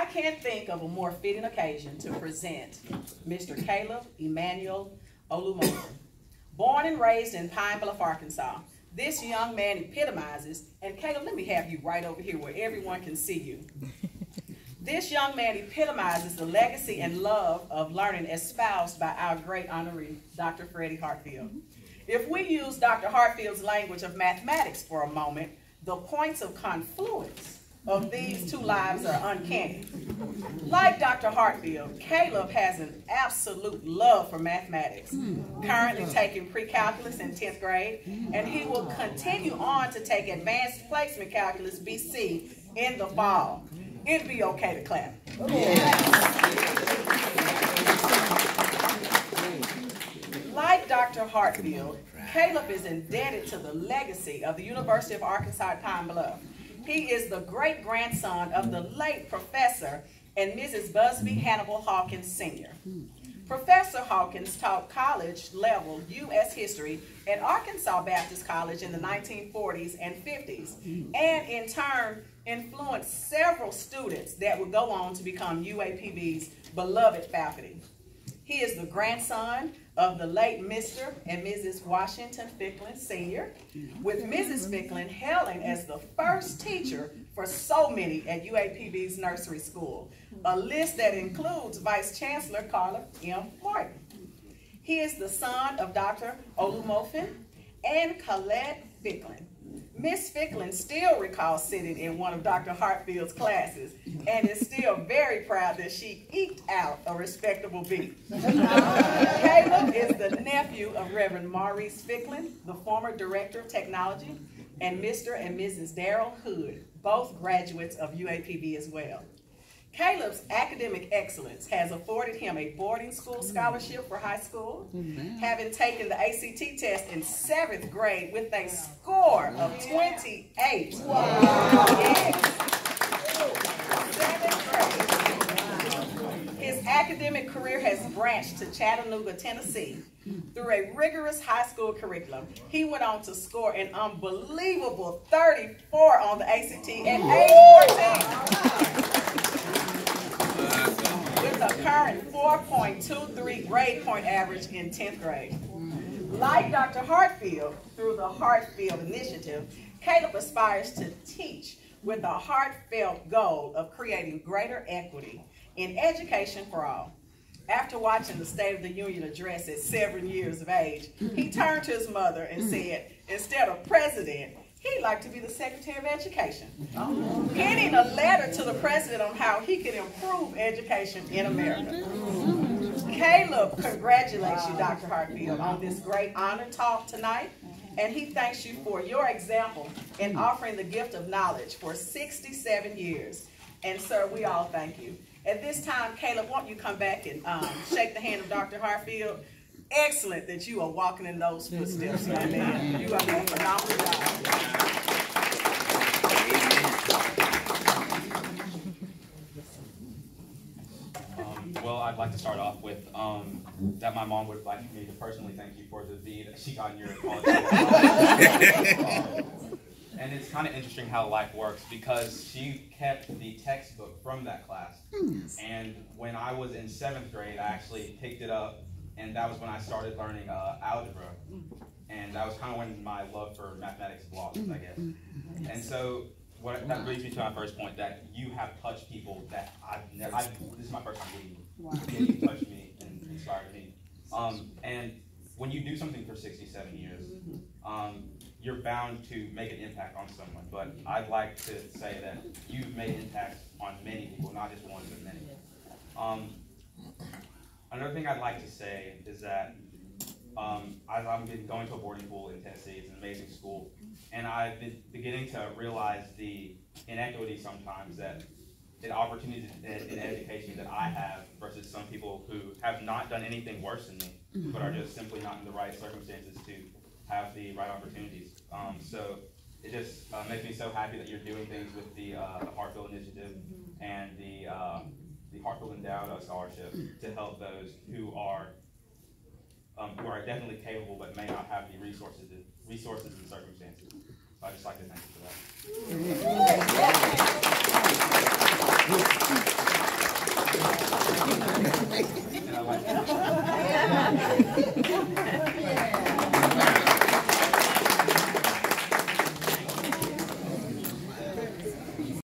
can't think of a more fitting occasion to present Mr. Caleb Emmanuel Olumosin. Born and raised in Pine Bluff, Arkansas, this young man epitomizes, and Caleb, let me have you right over here where everyone can see you. This young man epitomizes the legacy and love of learning espoused by our great honoree, Dr. Freddie Hartfield. If we use Dr. Hartfield's language of mathematics for a moment, the points of confluence of these two lives are uncanny. Like Dr. Hartfield, Caleb has an absolute love for mathematics, currently taking pre-calculus in 10th grade, and he will continue on to take advanced placement calculus BC in the fall. It'd be okay to clap. Like Dr. Hartfield, Caleb is indebted to the legacy of the University of Arkansas at Pine Bluff. He is the great-grandson of the late Professor and Mrs. Busby Hannibal Hawkins Sr. Professor Hawkins taught college-level U.S. history at Arkansas Baptist College in the 1940s and 50s, and in turn influenced several students that would go on to become UAPB's beloved faculty. He is the grandson of the late Mr. and Mrs. Washington Ficklin Sr., with Mrs. Ficklin hailing as the first teacher for so many at UAPB's nursery school, a list that includes Vice Chancellor Carla M. Martin. He is the son of Dr. Olumosin and Colette Ficklin. Miss Ficklin still recalls sitting in one of Dr. Hartfield's classes and is still very proud that she eked out a respectable B. Caleb is the nephew of Reverend Maurice Ficklin, the former Director of Technology, and Mr. and Mrs. Darrell Hood, both graduates of UAPB as well. Caleb's academic excellence has afforded him a boarding school scholarship for high school, having taken the ACT test in 7th grade with a score of 28. Wow. Yes. 7th grade. His academic career has branched to Chattanooga, Tennessee. Through a rigorous high school curriculum, he went on to score an unbelievable 34 on the ACT at age 14. With a current 4.23 grade point average in 10th grade. Like Dr. Hartfield, through the Hartfield Initiative, Caleb aspires to teach with a heartfelt goal of creating greater equity in education for all. After watching the State of the Union address at 7 years of age, he turned to his mother and said, instead of president, he'd like to be the Secretary of Education, penning a letter to the president on how he could improve education in America. Caleb congratulates you, Dr. Hartfield, on this great honor talk tonight, and he thanks you for your example in offering the gift of knowledge for 67 years. And sir, we all thank you. At this time, Caleb, won't you come back and shake the hand of Dr. Hartfield? Excellent that you are walking in those footsteps, young man. You are doing a phenomenal job. Well, I'd like to start off with that my mom would like me to personally thank you for the V that she got in your college. And it's kind of interesting how life works because she kept the textbook from that class. And when I was in 7th grade, I actually picked it up. And that was when I started learning algebra. And that was kind of when my love for mathematics blossomed, I guess. And so that brings me to my first point, that you have touched people that this is my first time meeting you. Wow. You touched me and inspired me. And when you do something for 67 years, you're bound to make an impact on someone. But I'd like to say that you've made impacts on many people, not just one, but many. Another thing I'd like to say is that I've been going to a boarding school in Tennessee. It's an amazing school. And I've been beginning to realize the inequity sometimes that the opportunities in education that I have versus some people who have not done anything worse than me, but are just simply not in the right circumstances to have the right opportunities. So it just makes me so happy that you're doing things with the Hartfield Initiative and the Hartfield Endowed Scholarship to help those who are definitely capable but may not have the resources and circumstances. So I'd just like to thank you for that.